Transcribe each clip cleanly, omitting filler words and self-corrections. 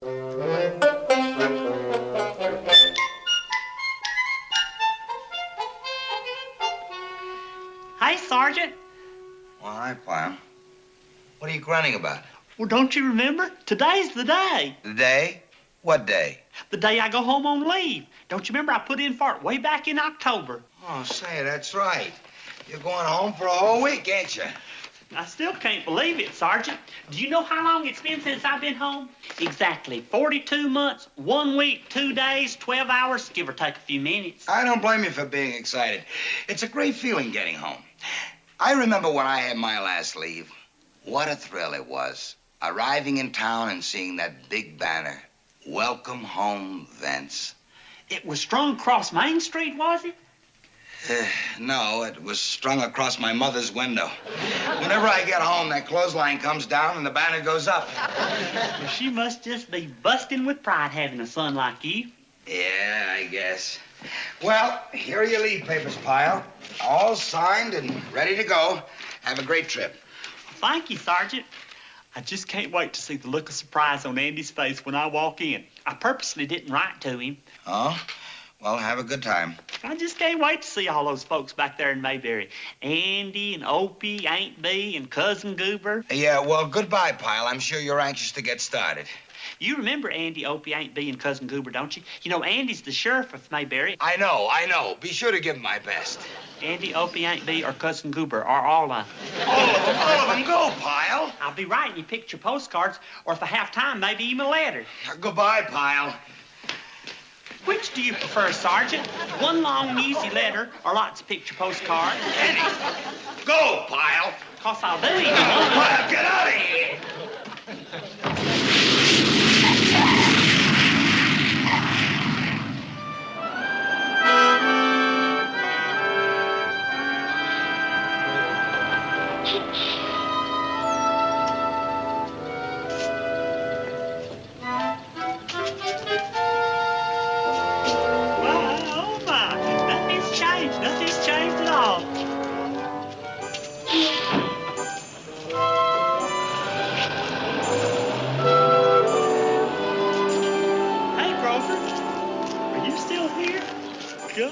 Hey, Sergeant. Well, hi, Pyle. What are you grunting about? Well, don't you remember? Today's the day. The day? What day? The day I go home on leave. Don't you remember I put in for it way back in October? Oh, say, that's right. You're going home for a whole week, ain't you? I still can't believe it, Sergeant. Do you know how long it's been since I've been home? Exactly 42 months, 1 week, 2 days, 12 hours, give or take a few minutes. I don't blame you for being excited. It's a great feeling getting home. I remember when I had my last leave. What a thrill it was. Arriving in town and seeing that big banner. Welcome home, Vince. It was strung across Main Street, was it? No, it was strung across my mother's window. Whenever I get home, that clothesline comes down and the banner goes up. Well, she must just be busting with pride having a son like you. Yeah, I guess. Well, here are your leave papers, Pyle. All signed and ready to go. Have a great trip. Thank you, Sergeant. I just can't wait to see the look of surprise on Andy's face when I walk in. I purposely didn't write to him. Oh? Well, have a good time. I just can't wait to see all those folks back there in Mayberry. Andy and Opie, Aunt Bee, and Cousin Goober. Yeah, well, goodbye, Pyle. I'm sure you're anxious to get started. You remember Andy, Opie, Aunt Bee, and Cousin Goober, don't you? You know, Andy's the sheriff of Mayberry. I know. Be sure to give him my best. Andy, Opie, Aunt Bee, or Cousin Goober are all All of them, go, Pyle. I'll be writing you picture postcards, or if I have time, maybe even a letter. Goodbye, Pyle. Which do you prefer, Sergeant? One long, easy letter, or lots of picture postcards? Eddie, go, Pyle. 'Cause I'll do it. Pyle, get out of here.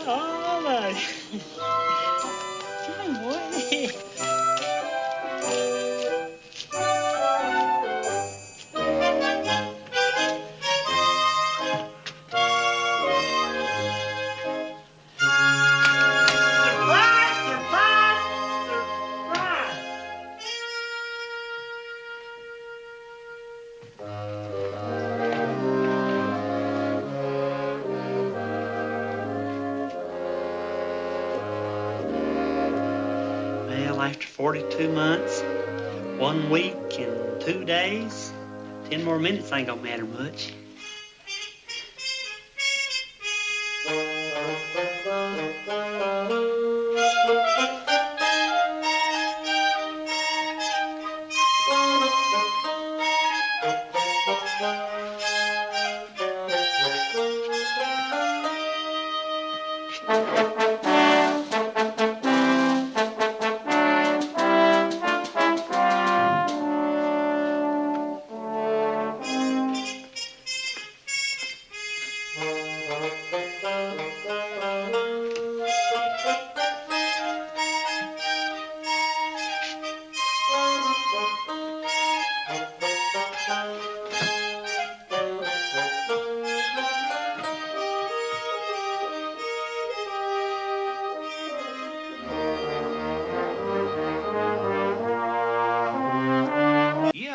Golly. After 42 months, 1 week and 2 days, 10 more minutes ain't gonna matter much.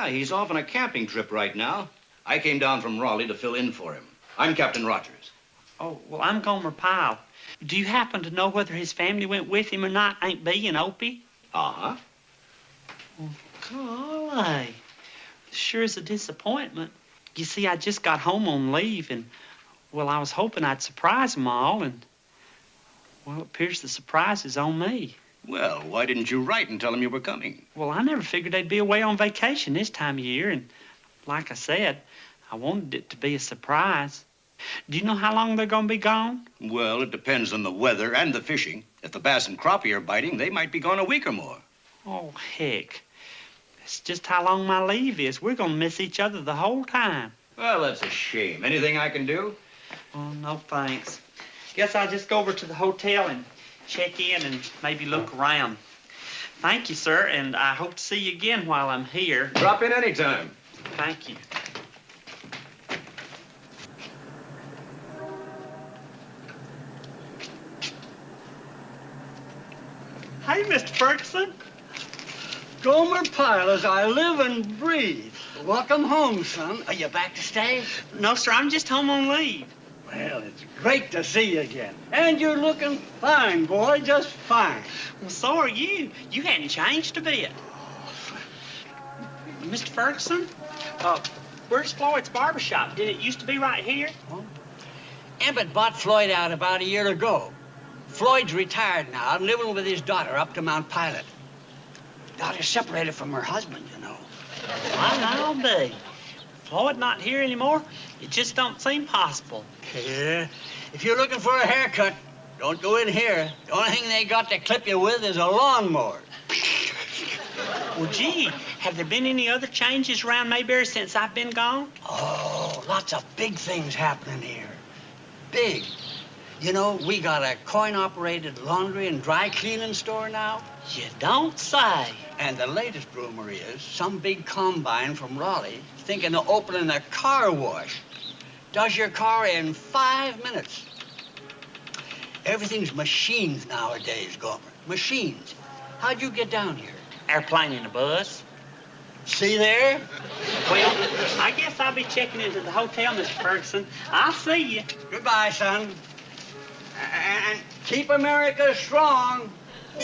He's off on a camping trip right now. I came down from Raleigh to fill in for him. I'm Captain Rogers. Oh, well, I'm Gomer Pyle. Do you happen to know whether his family went with him or not, Aunt Bee and Opie? Uh-huh. Oh, golly. Sure is a disappointment. You see, I just got home on leave, and, well, I was hoping I'd surprise them all, and, well, it appears the surprise is on me. Well, why didn't you write and tell them you were coming? Well, I never figured they'd be away on vacation this time of year, and like I said, I wanted it to be a surprise. Do you know how long they're going to be gone? Well, it depends on the weather and the fishing. If the bass and crappie are biting, they might be gone a week or more. Oh, heck. It's just how long my leave is. We're going to miss each other the whole time. Well, that's a shame. Anything I can do? Oh, no thanks. Guess I'll just go over to the hotel and check in and maybe look around. Thank you, sir, and I hope to see you again while I'm here. Drop in anytime. Thank you. Hey, Mr. Ferguson. Gomer Pyle, as I live and breathe. Welcome home, son. Are you back to stay? No, sir, I'm just home on leave. Well, it's great to see you again. And you're looking fine, boy, just fine. Well, so are you. You hadn't changed a bit. Mr. Ferguson, where's Floyd's barbershop? Did it used to be right here? Oh. Emmett bought Floyd out about a year ago. Floyd's retired now and living with his daughter up to Mount Pilot. Daughter's separated from her husband, you know. I'll be. Floyd not here anymore? It just don't seem possible. Yeah. If you're looking for a haircut, don't go in here. The only thing they got to clip you with is a lawnmower. Well, gee, have there been any other changes around Mayberry since I've been gone? Oh, lots of big things happening here. Big. You know, we got a coin-operated laundry and dry cleaning store now. You don't say. And the latest rumor is some big combine from Raleigh thinking of opening a car wash. Does your car in 5 minutes. Everything's machines nowadays, Gomer. Machines. How'd you get down here? Airplane and a bus. See there? Well, I guess I'll be checking into the hotel, Mr. Ferguson. I'll see you. Goodbye, son. And keep America strong. Oh,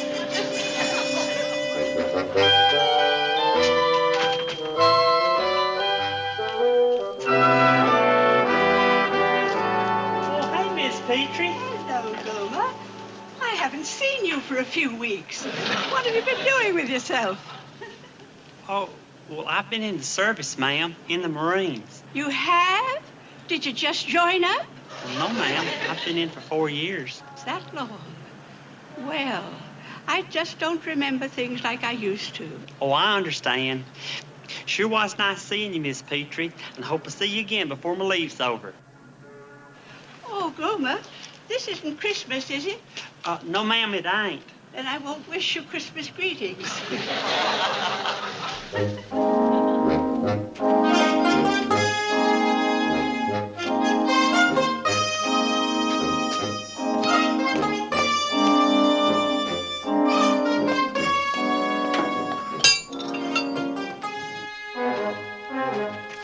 hey, Miss Petrie. Hello, Gomer. I haven't seen you for a few weeks. What have you been doing with yourself? Oh, well, I've been in the service, ma'am, in the Marines. You have? Did you just join up? Well, no, ma'am. I've been in for 4 years. Is that long? Well, I just don't remember things like I used to. Oh, I understand. Sure was nice seeing you, Miss Petrie, and hope to see you again before my leave's over. Oh, Gomer, this isn't Christmas, is it? No, ma'am, it ain't. Then I won't wish you Christmas greetings.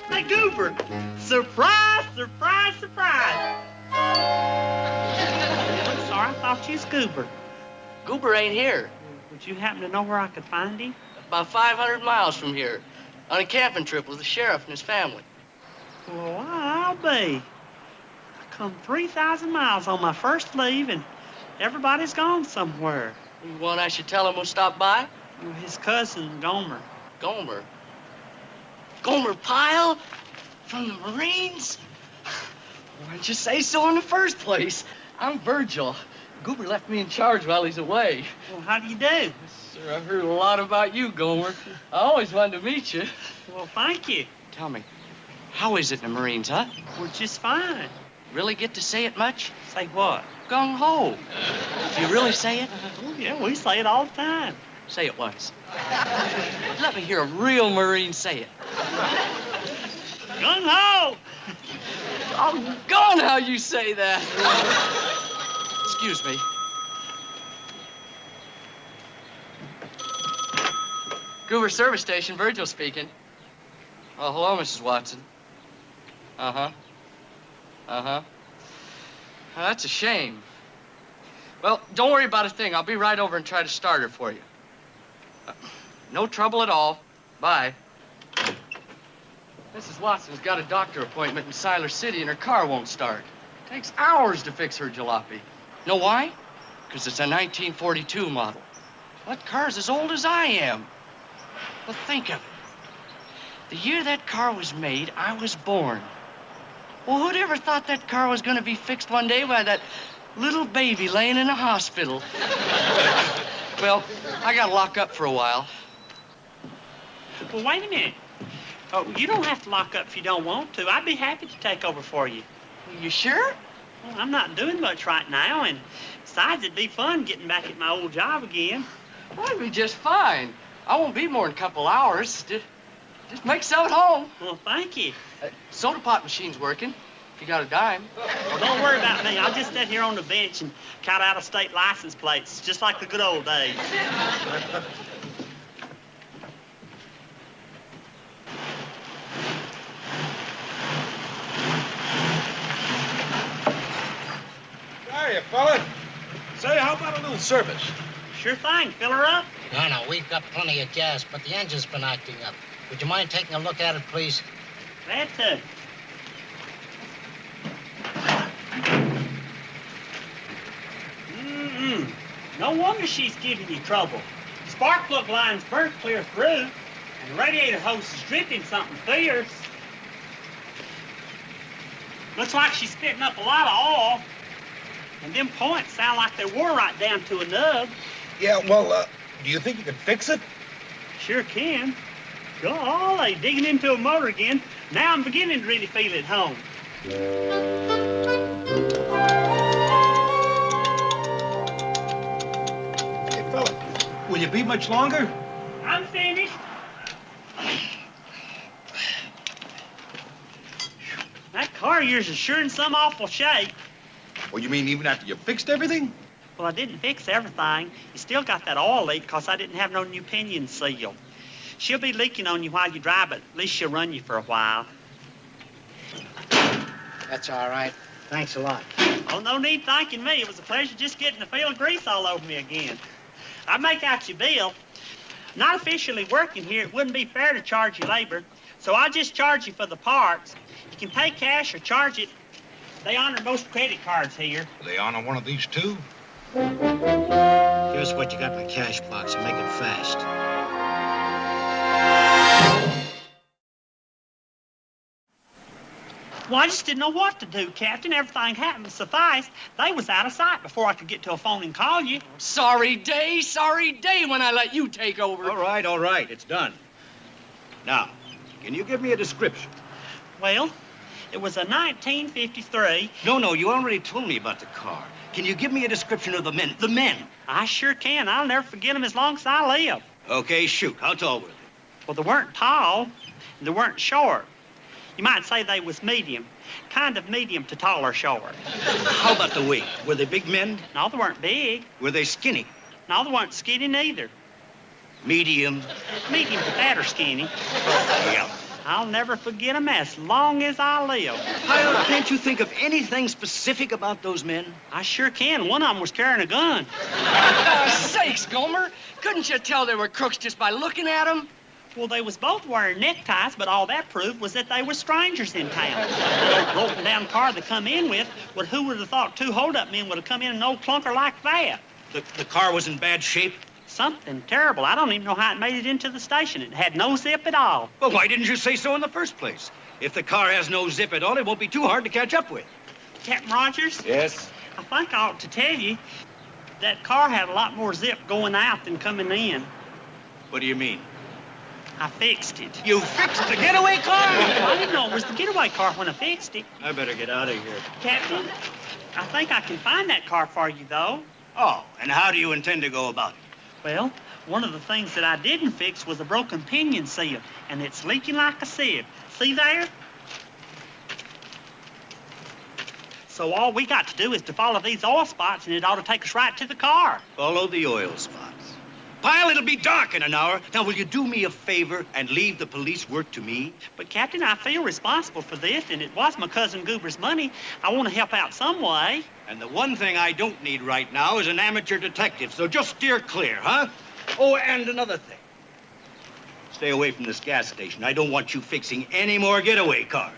Hey, Goober! Surprise, surprise, surprise! I'm sorry, I thought you was Goober. Goober ain't here. Would you happen to know where I could find him? About 500 miles from here. On a camping trip with the sheriff and his family. Well, I'll be. I come 3,000 miles on my first leave, and everybody's gone somewhere. You want I should tell him we'll stop by? Well, his cousin, Gomer. Gomer. Gomer Pyle? From the Marines? Why'd you say so in the first place? I'm Virgil. Goober left me in charge while he's away. Well, how do you do? Sir, I've heard a lot about you, Gomer. I always wanted to meet you. Well, thank you. Tell me, how is it in the Marines, huh? We're just fine. Really get to say it much? Say what? Gung-ho. Do you really say it? Oh, yeah, we say it all the time. Say it once. Let me hear a real Marine say it. Gung-ho! Oh, gone how you say that. Excuse me. Goober Service Station, Virgil speaking. Oh, hello, Mrs. Watson. Uh-huh. Uh-huh. Well, that's a shame. Well, don't worry about a thing. I'll be right over and try to start her for you. No trouble at all. Bye. Mrs. Watson's got a doctor appointment in Siler City and her car won't start. Takes hours to fix her jalopy. Know why? Because it's a 1942 model. That car's as old as I am. But think of it. The year that car was made, I was born. Well, who'd ever thought that car was going to be fixed one day by that little baby laying in a hospital? Well, I got to lock up for a while. Well, wait a minute. Oh, you don't have to lock up if you don't want to. I'd be happy to take over for you. You sure? Well, I'm not doing much right now, and besides, it'd be fun getting back at my old job again. Well, it'd be just fine. I won't be more than a couple hours. Just make so at home. Well, thank you. Soda pop machine's working. If you got a dime. Well, don't worry about me. I'll just sit here on the bench and count out of state license plates, just like the good old days. Hiya, fella. Say, how about a little service? Sure thing. Fill her up. No, we've got plenty of gas, but the engine's been acting up. Would you mind taking a look at it, please? Glad to. No wonder she's giving you trouble. Spark plug line's burnt clear through, and the radiator hose is dripping something fierce. Looks like she's spitting up a lot of oil, and them points sound like they wore right down to a nub. Yeah, well, do you think you can fix it? Sure can. Golly, digging into a motor again. Now I'm beginning to really feel at home. Hey, fella, will you be much longer? I'm finished. That car of yours is sure in some awful shape. Well, you mean even after you fixed everything? Well, I didn't fix everything. You still got that oil leak because I didn't have no new pinion seal. She'll be leaking on you while you drive, but at least she'll run you for a while. That's all right. Thanks a lot. Oh, no need thanking me. It was a pleasure just getting the feel of grease all over me again. I'd make out your bill. Not officially working here, it wouldn't be fair to charge you labor, so I'll just charge you for the parts. You can pay cash or charge it. They honor most credit cards here. They honor one of these too? Here's what you got in the cash box and make it fast. Well, I just didn't know what to do, Captain. Everything happened so fast. They was out of sight before I could get to a phone and call you. Sorry day when I let you take over. All right. It's done. Now, can you give me a description? Well, it was a 1953. No, you already told me about the car. Can you give me a description of the men? The men. I sure can. I'll never forget them as long as I live. Okay, shoot. How tall were they? Well, they weren't tall, and they weren't short. You might say they was medium. Kind of medium to tall or short. How about the weight? Were they big men? No, they weren't big. Were they skinny? No, they weren't skinny neither. Medium? Medium to fat or skinny. Yeah. I'll never forget them as long as I live. Pyle, can't you think of anything specific about those men? I sure can. One of them was carrying a gun. Sakes, Gomer. Couldn't you tell they were crooks just by looking at them? Well, they was both wearing neckties, but all that proved was that they were strangers in town. The broken down car they come in with, well, who would have thought two hold-up men would have come in an old clunker like that? The car was in bad shape? Something terrible. I don't even know how it made it into the station. It had no zip at all. Well, why didn't you say so in the first place? If the car has no zip at all, it won't be too hard to catch up with. Captain Rogers? Yes? I think I ought to tell you that car had a lot more zip going out than coming in. What do you mean? I fixed it. You fixed the getaway car? I didn't know it was the getaway car when I fixed it. I better get out of here. Captain, I think I can find that car for you, though. Oh, and how do you intend to go about it? Well, one of the things that I didn't fix was a broken pinion seal, and it's leaking like a sieve. See there? So all we got to do is to follow these oil spots, and it ought to take us right to the car. Follow the oil spots. Pyle, it'll be dark in an hour. Now, will you do me a favor and leave the police work to me? But, Captain, I feel responsible for this, and it was my cousin Goober's money. I want to help out some way. And the one thing I don't need right now is an amateur detective, so just steer clear, huh? Oh, and another thing. Stay away from this gas station. I don't want you fixing any more getaway cars.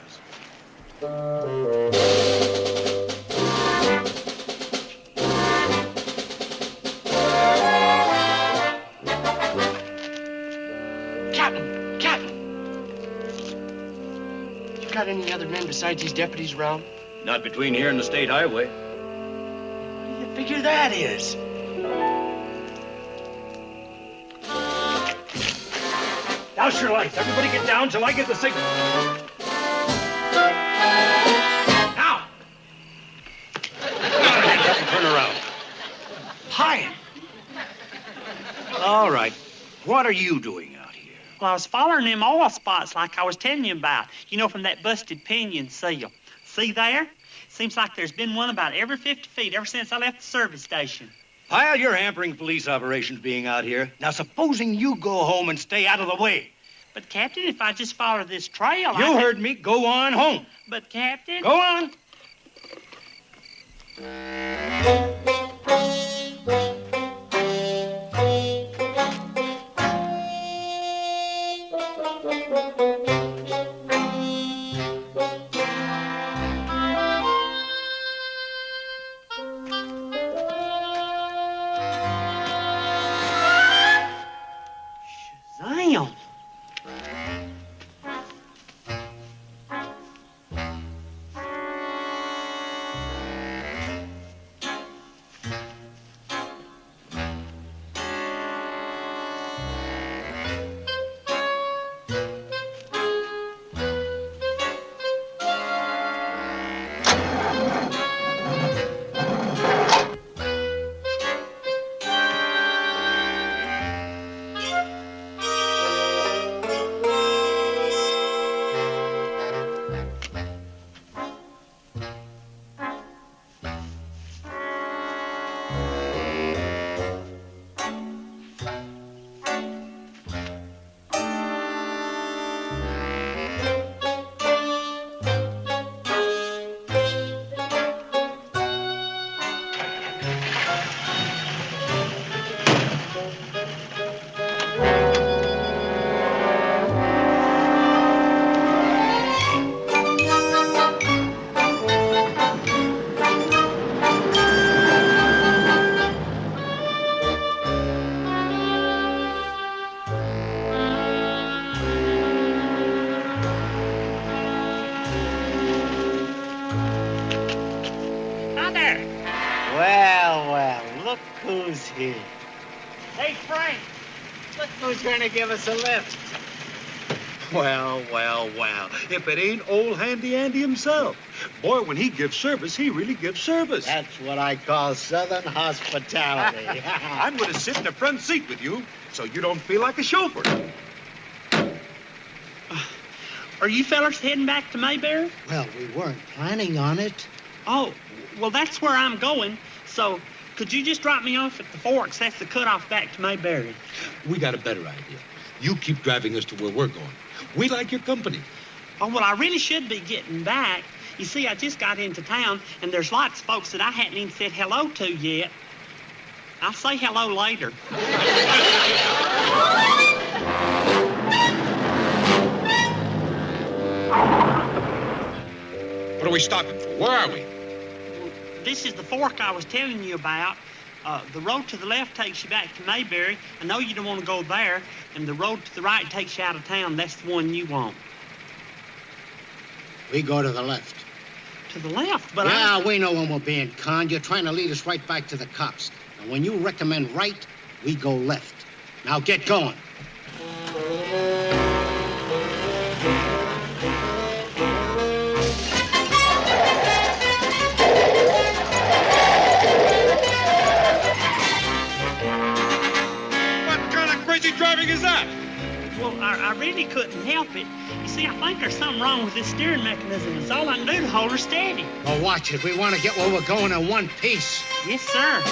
Got any other men besides these deputies around? Not between here and the state highway. What do you figure that is? House your lights. Everybody get down till I give the signal. Now! Turn around. Pyle! All right. What are you doing out here? Well, I was following them oil spots like I was telling you about. You know, from that busted pinion seal. See there? Seems like there's been one about every 50 feet ever since I left the service station. Pyle, you're hampering police operations being out here. Now, supposing you go home and stay out of the way. But, Captain, if I just follow this trail, You heard me. Go on home. But, Captain... Go on. Shazam! Look who's here. Hey, Frank, Look who's going to give us a lift. Well. If it ain't old Handy Andy himself. Boy, when he gives service, he really gives service. That's what I call Southern hospitality. I'm going to sit in the front seat with you so you don't feel like a chauffeur. Are you fellers heading back to Mayberry? Well, we weren't planning on it. Oh, well, that's where I'm going. So, could you just drop me off at the Forks? That's the cutoff back to Mayberry. We got a better idea. You keep driving us to where we're going. We like your company. Oh, well, I really should be getting back. You see, I just got into town, and there's lots of folks that I hadn't even said hello to yet. I'll say hello later. What are we stopping for? Where are we? This is the fork I was telling you about. The road to the left takes you back to Mayberry. I know you don't want to go there. And the road to the right takes you out of town. That's the one you want. We go to the left. To the left, but Yeah, we know when we're being conned. You're trying to lead us right back to the cops. And when you recommend right, we go left. Now get going. Driving is that? Well, I really couldn't help it. You see, I think there's something wrong with this steering mechanism. It's all I can do to hold her steady. Well, watch it. We want to get where we're going in one piece. Yes, sir.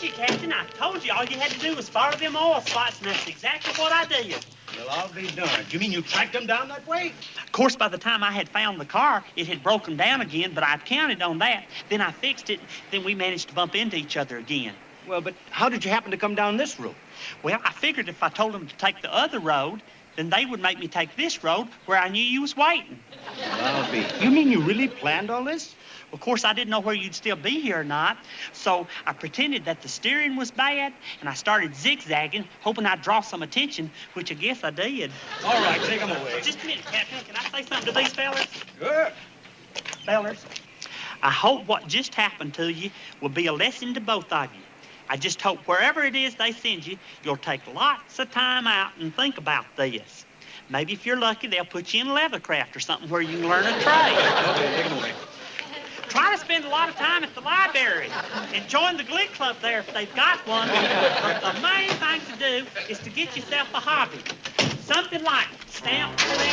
you, Captain. I told you all you had to do was follow them oil spots, and that's exactly what I did. Well, I'll be darned. You mean you tracked them down that way? Of course, by the time I had found the car, it had broken down again, but I'd counted on that. Then I fixed it, then we managed to bump into each other again. Well, but how did you happen to come down this road? Well, I figured if I told them to take the other road, then they would make me take this road where I knew you was waiting. Well, I'll be. You mean you really planned all this? Of course, I didn't know where you'd still be here or not, so I pretended that the steering was bad, and I started zigzagging, hoping I'd draw some attention, which I guess I did. All right, take them away. Just a minute, Captain. Can I say something to these fellas? Good. Fellas, I hope what just happened to you will be a lesson to both of you. I just hope wherever it is they send you, you'll take lots of time out and think about this. Maybe if you're lucky, they'll put you in leathercraft or something where you can learn a trade. Okay, take them away. Try to spend a lot of time at the library and join the Glee Club there if they've got one. But the main thing to do is to get yourself a hobby. Something like stamp collecting.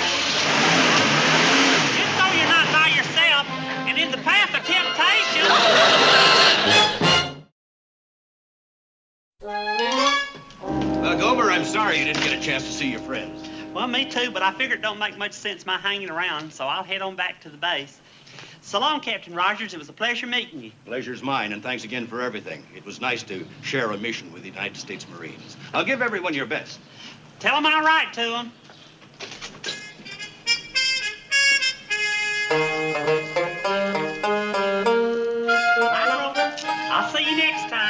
Just so you're not by yourself and in the path of temptation. Gomer, I'm sorry you didn't get a chance to see your friends. Well, me too, but I figure it don't make much sense my hanging around, so I'll head on back to the base. So long, Captain Rogers. It was a pleasure meeting you. Pleasure's mine, and thanks again for everything. It was nice to share a mission with the United States Marines. I'll give everyone your best. Tell them I write to them. Bye, Rover. I'll see you next time.